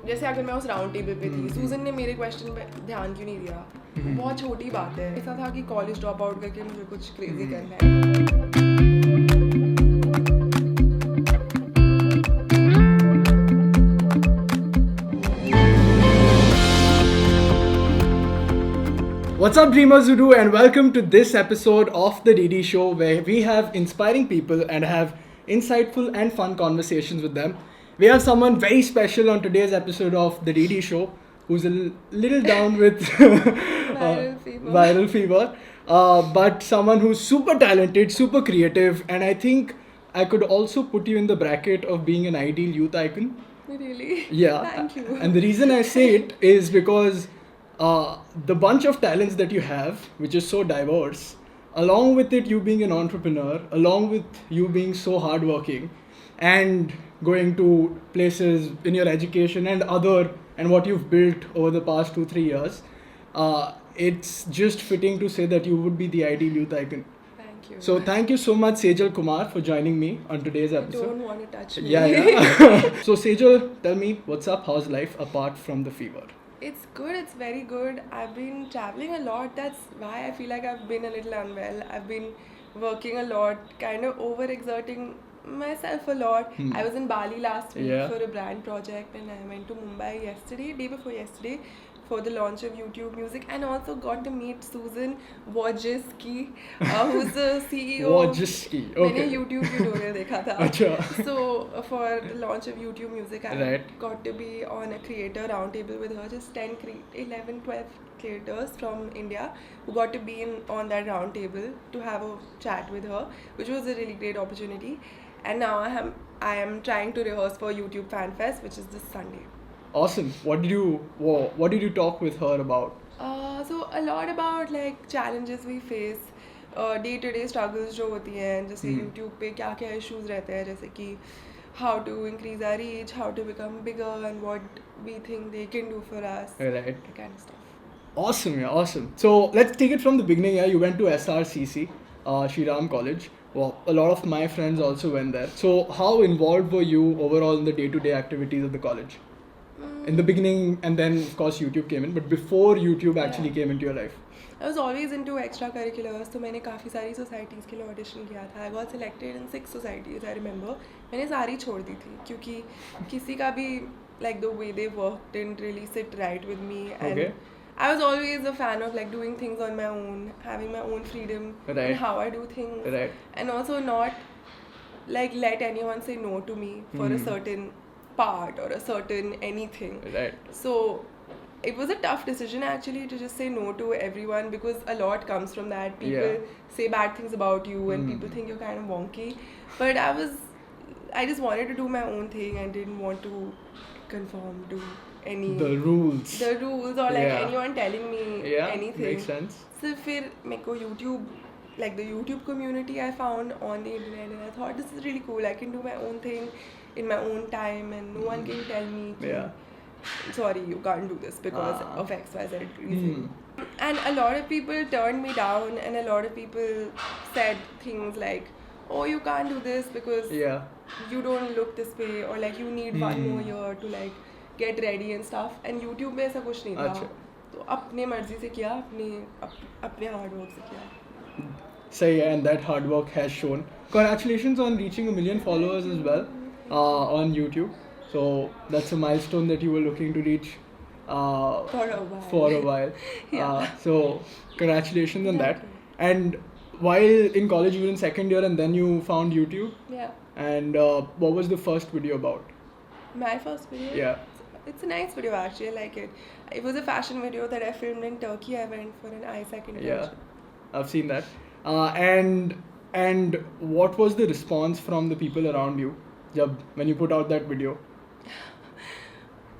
जैसे अगर मैं उस राउंड टेबल पे थी, सूजन ने मेरे क्वेश्चन पे ध्यान क्यों नहीं दिया? बहुत छोटी बात है. ऐसा था कि कॉलेज ड्रॉप आउट करके मुझे कुछ क्रेजी करना है. What's up, Dreamers Who Do, and welcome to this episode of the DD Show, where we have inspiring people and have insightful and fun conversations with them. We have someone very special on today's episode of the DD Show, who's a little down with viral fever, but someone who's super talented, super creative, and I think I could also put you in the bracket of being an ideal youth icon. Really? Yeah. Thank you. And the reason I say it is because the bunch of talents that you have, which is so diverse, along with it you being an entrepreneur, along with you being so hardworking, and going to places in your education and what you've built over the past 2-3 years, it's just fitting to say that you would be the ideal youth icon. Thank you. So thank you so much, Sejal Kumar, for joining me on today's episode. Don't want to touch me. Yeah. So Sejal, tell me, what's up? How's life apart from the fever? It's good, it's very good. I've been traveling a lot. That's why I feel like I've been a little unwell. I've been working a lot, kind of overexerting myself a lot. I was in Bali last week for a brand project, and I went to Mumbai day before yesterday, for the launch of YouTube Music, and also got to meet Susan Wojcicki, who's the CEO. Wojcicki, okay. मैंने YouTube tutorial देखा था. अच्छा. So for the launch of YouTube Music, I got to be on a creator roundtable with her. Just 11, 12 creators from India who got to be on that roundtable to have a chat with her, which was a really great opportunity. And now I am trying to rehearse for YouTube Fan Fest, which is this Sunday. Awesome. What did you talk with her about? So a lot about like challenges we face, day-to-day struggles जो होती हैं, जैसे YouTube पे क्या issues रहते हैं, जैसे कि how to increase our reach, how to become bigger, and what we think they can do for us. Right. That kind of stuff. Awesome, yeah, awesome. So let's take it from the beginning. Yeah, you went to SRCC, Shriram College. Well, a lot of my friends also went there. So how involved were you overall in the day-to-day activities of the college? In the beginning, and then of course YouTube came in, but before YouTube actually came into your life. I was always into extracurriculars, तो मैंने काफ़ी सारी societies के लिए audition किया था. I got selected in 6 societies, I remember. मैंने सारी छोड़ दी थी क्योंकि किसी का भी like the way they worked didn't really sit right with me, and I was always a fan of like doing things on my own, having my own freedom in how I do things, and also not like let anyone say no to me for a certain part or a certain anything. So it was a tough decision actually to just say no to everyone, because a lot comes from that. People say bad things about you and people think you're kind of wonky, but I just wanted to do my own thing and didn't want to conform to the rules or like anyone telling me anything. Makes sense. So फिर मेरे को YouTube, like the YouTube community I found on the internet, and I thought this is really cool. I can do my own thing in my own time, and no one can tell me sorry, you can't do this because of XYZ reason. And a lot of people turned me down, and a lot of people said things like, oh, you can't do this because you don't look this way, or like you need one more year to like get ready and stuff. And YouTube में ऐसा कुछ नहीं था, तो अपने मर्जी से किया, अपने hard work से किया. So and that hard work has shown. Congratulations on reaching 1 million followers as well on YouTube. So that's a milestone that you were looking to reach for a while. So congratulations on that. And while in college you were in second year, and then you found YouTube. Yeah. And what was the first video about? My first video? Yeah. It's a nice video actually, I like it. It was a fashion video that I filmed in Turkey. I went for an ISAC internship. Yeah, I've seen that. And what was the response from the people around you when you put out that video?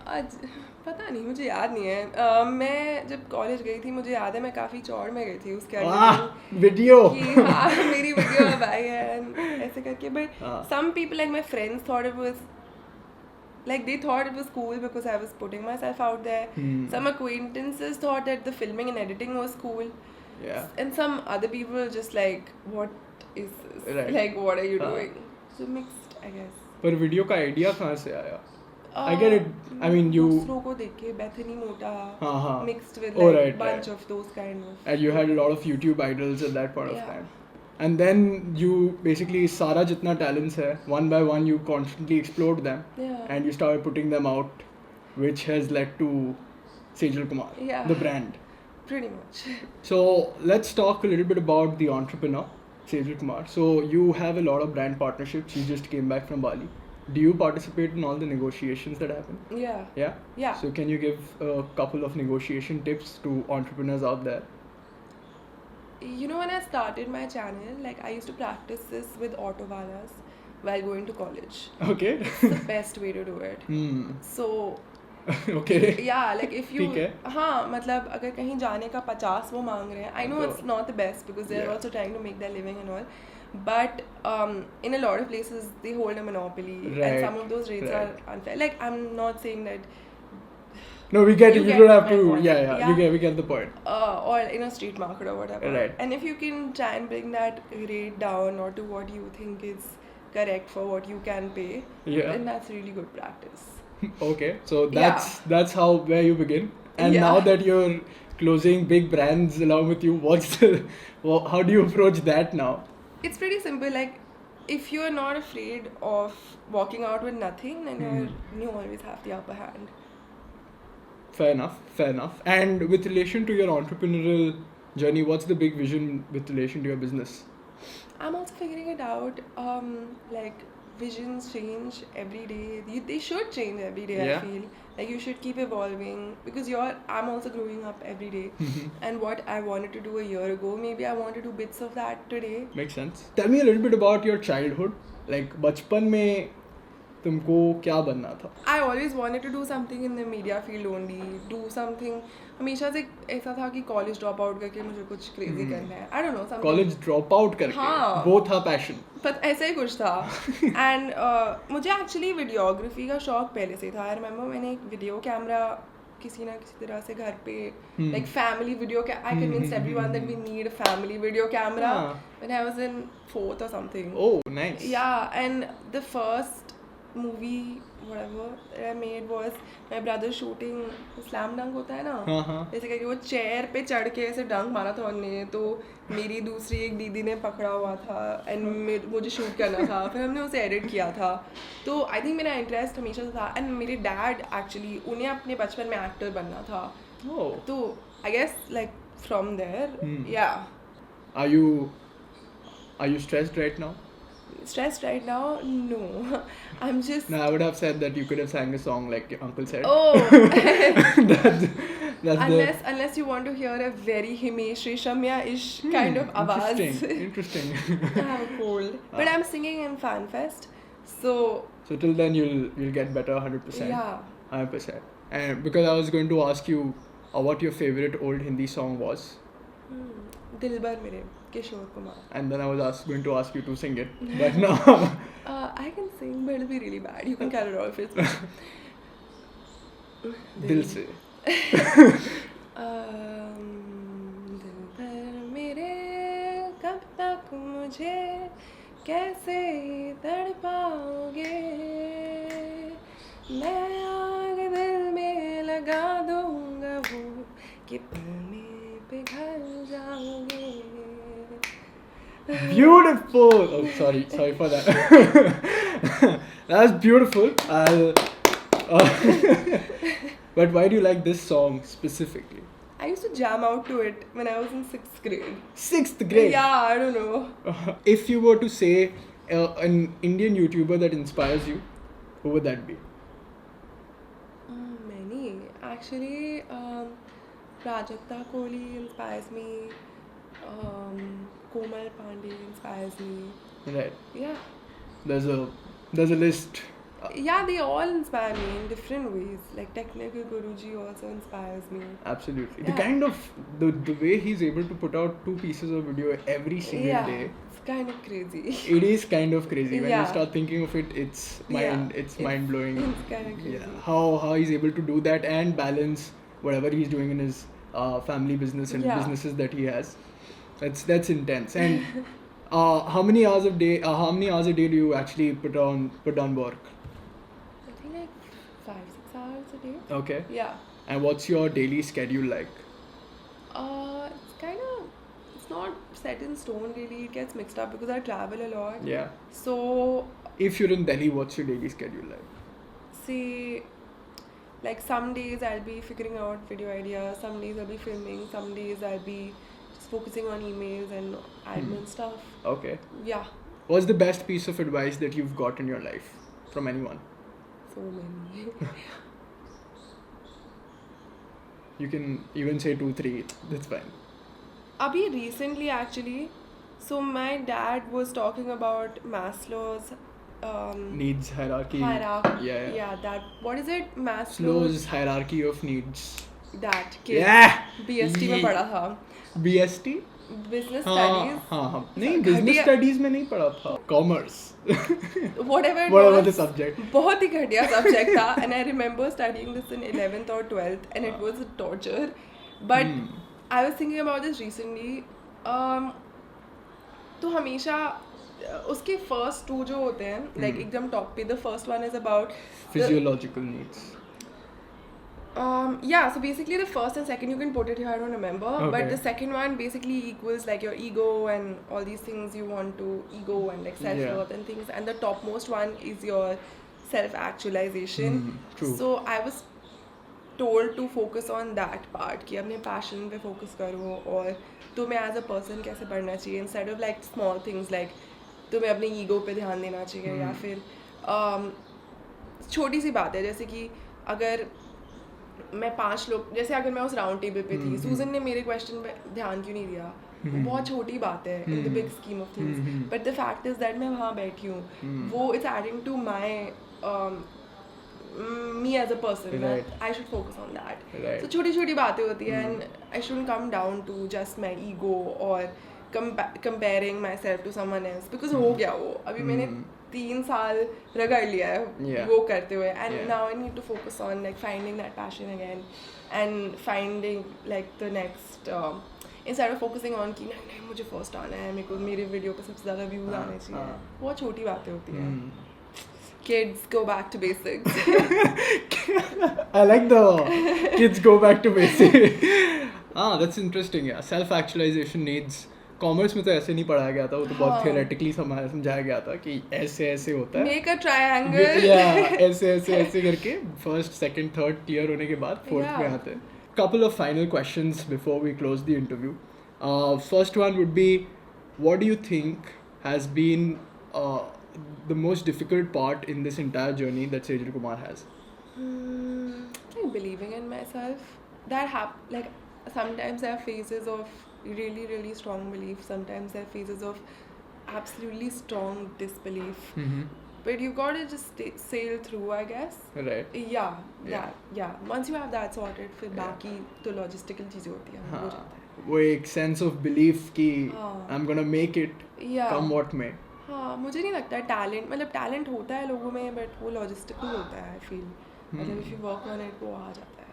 पता नहीं, मुझे याद नहीं है. मैं जब college गई थी, मुझे याद है मैं काफ़ी चौड़ में गई थी उसके आगे वीडियो कि हाँ मेरी वीडियो अब आई है ऐसे करके. But some people like my friends thought it was like they thought it was cool because I was putting myself out there. Some acquaintances thought that the filming and editing was cool. Yeah. And some other people were just like, what is this? Like, what are you doing? So mixed, I guess. पर video का idea कहाँ से आया? I get it. I mean, you. दूसरों को देख के Bethany Mota हाँ. mixed with Oh, like right, bunch right. of those kind of. And you had a lot of YouTube idols at that point of Yeah. time. And then you basically सारा जितना talents है, one by one you constantly explored them. Yeah. And you started putting them out, which has led to Sejal Kumar, Yeah. the brand. Pretty much. So let's talk a little bit about the entrepreneur, Sejal Kumar. So you have a lot of brand partnerships. You just came back from Bali. Do you participate in all the negotiations that happen? Yeah. Yeah? Yeah. So can you give a couple of negotiation tips to entrepreneurs out there? You know, when I started my channel, like I used to practice this with autowalas while going to college. Okay. It's the best way to do it. Hmm. So Okay. yeah, like if you ठीक है. हाँ मतलब अगर कहीं जाने का 50 वो मांग रहे हैं, I know तो- it's not the best because they're Yeah. also trying to make their living and all, but in a lot of places they hold a monopoly Right, and some of those rates right. are unfair. Like I'm not saying that No, we get You it. You get don't have my to. point. Yeah. Yeah. We get the point. or in a street market or whatever. Right. And if you can try and bring that rate down or to what you think is correct for what you can pay, Yeah. then that's really good practice. Okay. So that's how where you begin. And Yeah. now that you're closing big brands along with you, how do you approach that now? It's pretty simple. Like, if you're not afraid of walking out with nothing, then you always have the upper hand. Fair enough. And with relation to your entrepreneurial journey, what's the big vision with relation to your business? I'm also figuring it out. Like, visions change every day. They should change every day, Yeah. I feel. Like, you should keep evolving because I'm also growing up every day. And what I wanted to do a year ago, maybe I want to do bits of that today. Makes sense. Tell me a little bit about your childhood. Like, बचपन में तुमको क्या बनना था? I always wanted to do something in the media field only. Do something. हमेशा से ऐसा था कि college drop out करके मुझे कुछ crazy करना है. I don't know something. College drop out करके हाँ. वो था passion. पर ऐसा ही कुछ था. And मुझे actually videography का शौक पहले से था. I remember मैंने एक video camera किसी ना किसी तरह से घर पे like family video I convinced everyone that we need a family video camera when I was in 4th or something. Oh, nice. Yeah, and the first movie whatever that I made was my brother shooting slam dunk होता है ना, जैसे करके वो chair पे चढ़ के ऐसे डंक मारा था उन्होंने, तो मेरी दूसरी एक दीदी ने पकड़ा हुआ था एंड मुझे शूट करना था, फिर हमने उसे एडिट किया था. तो आई थिंक मेरा इंटरेस्ट हमेशा से था. एंड मेरे डैड एक्चुअली उन्हें अपने बचपन में एक्टर बनना था. Oh. तो I guess like from there yeah. Are you stressed right now? Stressed right now? No. I'm just... No, I would have said that you could have sang a song like your uncle said. Oh! That's unless you want to hear a very Himesh Reshamya-ish kind of awaz. Interesting. I have a cold. But I'm singing in FanFest. So till then you'll get better 100%. Yeah. 100%. And because I was going to ask you what your favorite old Hindi song was. Dilbar Mere, Kishore Kumar. And then I was going to ask you to sing it. But no. I can sing, but it'll be really bad. You can cut it off. It's Dil se. दिलबर मेरे कब तक मुझे कैसे तड़पाओगे, मैं आग दिल में लगा दूंगा वो कि पल में पिघल जाओगे. Beautiful. Oh, sorry for that. That was beautiful. But why do you like this song specifically? I used to jam out to it when I was in 6th grade. 6th grade? Yeah, I don't know. If you were to say an Indian YouTuber that inspires you, who would that be? Many. Actually, Prajakta Kohli inspires me. Komal Pandey inspires me. Right. Yeah. There's a list. Yeah, they all inspire me in different ways. Like Technical Guruji also inspires me. Absolutely. Yeah. The kind of the way he's able to put out 2 pieces of video every single day. It's kind of crazy. It is kind of crazy. When you Yeah. start thinking of it, it's mind blowing. It's kind of crazy. Yeah. How he's able to do that and balance whatever he's doing in his family business and businesses that he has. That's intense. And how many hours a day do you actually put on work? I think like 5-6 hours a day. Okay. Yeah. And what's your daily schedule like? It's kind of, it's not set in stone really. It gets mixed up because I travel a lot. Yeah. So, If you're in Delhi, what's your daily schedule like? say, like some days I'll be figuring out video ideas, some days I'll be filming, some days I'll be just focusing on emails and admin stuff. Okay. Yeah, What's the best piece of advice that you've got in your life from anyone? so many. You can even say 2, 3. That's fine. Abhi recently actually, so my dad was talking about Maslow's Needs hierarchy. hierarchy. Yeah. That, what is it? Maslow's Slow's hierarchy of needs. that kid. Yeah. BST में पढ़ा था. BST? Business हाँ studies. हाँ नहीं business studies में नहीं पढ़ा था. Commerce. Whatever it Whatever was, the subject. बहुत ही घटिया subject था, and I remember studying this in 11th or 12th, and it was a torture. But I was thinking about this recently. तो हमेशा उसके first 2 जो होते हैं, like एकदम top पे, the first one is about Physiological needs. Yeah, so basically the first and second you can put it here, I don't remember. Okay. But the second one basically equals like your ego and all these things you want to, ego and like self-worth and things. And the topmost one is your self-actualization. True. So I was told to focus on that part, कि अपने passion पे focus करो और तुम्हें as a person कैसे बढ़ना चाहिए, instead of like small things like तुम्हें अपने ego पे ध्यान देना चाहिए या फिर छोटी सी बात है जैसे कि अगर मैं 5 लोग, जैसे अगर मैं उस राउंड टेबल पे थी, सूजन ने मेरे क्वेश्चन पे ध्यान क्यों नहीं दिया, वो बहुत छोटी बात है in the big scheme of things, but the fact is that मैं वहाँ बैठी हूँ, वो it's adding to my me as a person, Right. I should focus on that. Right. So छोटी छोटी बातें होती हैं and I shouldn't come down to just my ego or comparing myself to someone else because हो गया वो, अभी मैंने 3 साल रगड़ लिया है वो करते हुए, and now I need to focus on like finding that passion again and finding like the next instead of focusing on कि नहीं मुझे first आना है, मेरे को मेरे वीडियो पे सबसे ज़्यादा व्यूज आने चाहिए, बहुत छोटी बातें होती हैं. Kids, go back to basics. I like the kids go back to basics. That's interesting. Yeah, self-actualization needs. Commerce में तो ऐसे नहीं पढ़ाया गया था, वो तो बहुत theoretically समझाया गया था कि ऐसे ऐसे होता है. Make a triangle. Yeah, ऐसे करके first, second, third tier होने के बाद fourth में आते हैं. Couple of final questions before we close the interview. First one would be, what do you think has been the most difficult part in this entire journey that Sejal Kumar has? Like believing in myself. Like sometimes I have phases of really, really strong belief. Sometimes I have phases of absolutely strong disbelief. But you gotta just sail through, I guess. Right. Yeah. Once you have that sorted, फिर बाकी तो logistical चीजें होती हैं, हो जाता है. वो एक sense of belief कि I'm gonna make it, come what may. हाँ, मुझे नहीं लगता टैलेंट, मतलब टैलेंट होता है लोगों में, बट वो लॉजिस्टिकल होता है, आई फील. मतलब if you work on it वो आ जाता है.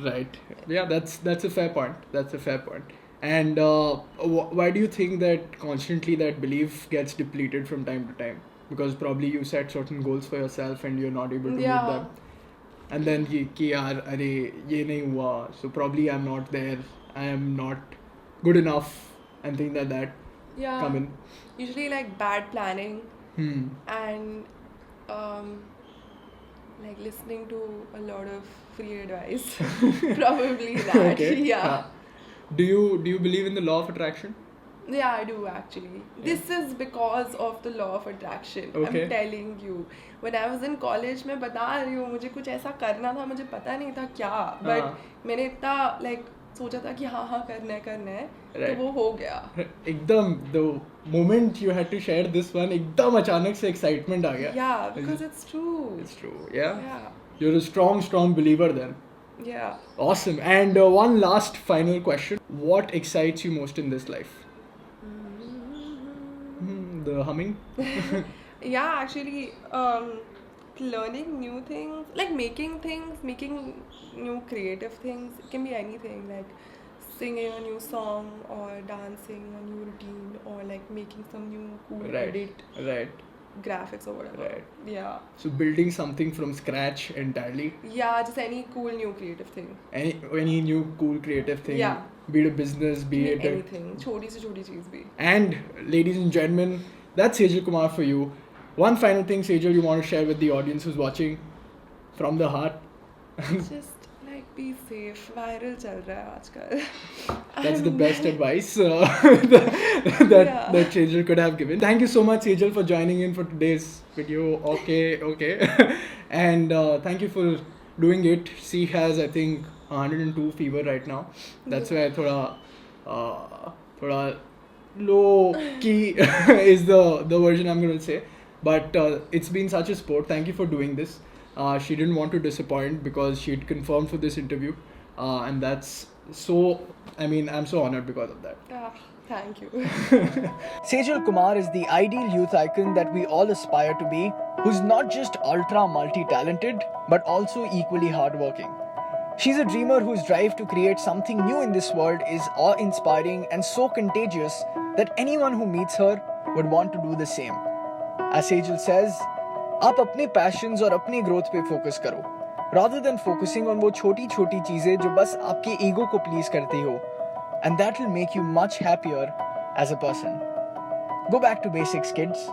Right. Yeah, that's a fair point. That's a fair point. And why do you think that constantly that belief gets depleted from time to time? Because probably you set certain goals for yourself and you're not able to meet them. And then कि यार अरे ये नहीं हुआ, so probably I'm not there, I am not good enough and things like that come in. Usually like bad planning and like listening to a lot of free advice. Probably that. Okay. Yeah. Do you believe in the law of attraction? Yeah, I do actually. This is because of the law of attraction. Okay. I'm telling you. When I was in college, मैं बता रही हूँ, मुझे कुछ ऐसा करना था, मुझे पता नहीं था क्या, but मैंने इतना like सोचा था कि हाँ करना है, तो वो हो गया. एकदम the moment you had to share this one, एकदम अचानक से excitement आ गया. Yeah, because it's true. It's true. Yeah. Yeah. You're a strong believer then. Yeah. Awesome. And one last final question. What excites you most in this life? The humming? Yeah, actually, learning new things, like making new creative things. It can be anything, like singing a new song or dancing a new routine or like making some new cool edit. Right. graphics or whatever. Right. Yeah. So building something from scratch entirely. Yeah, just any cool new creative thing. Any new cool creative thing. Yeah. Be it a business, be it anything. छोटी से छोटी चीज़ भी. And ladies and gentlemen, that's Sejal Kumar for you. One final thing, Sejal, you want to share with the audience who's watching from the heart? Just like be safe. Viral चल रहा है आजकल. That's the best advice that Sejal could have given. Thank you so much, Sejal, for joining in for today's video. Okay. And thank you for doing it. She has, I think, 102 fever right now. That's why thoda low key is the version I'm going to say. But it's been such a sport. Thank you for doing this. She didn't want to disappoint because she'd confirmed for this interview. And that's so, I mean, I'm so honored because of that. Thank you. Sejal Kumar is the ideal youth icon that we all aspire to be, who's not just ultra multi-talented, but also equally hardworking. She's a dreamer whose drive to create something new in this world is awe-inspiring and so contagious that anyone who meets her would want to do the same. As Sejal says, आप अपने passions और अपनी growth पे focus करो, rather than focusing on वो छोटी-छोटी चीजें जो बस आपके ego को please करती हो, and that will make you much happier as a person. Go back to basics, kids.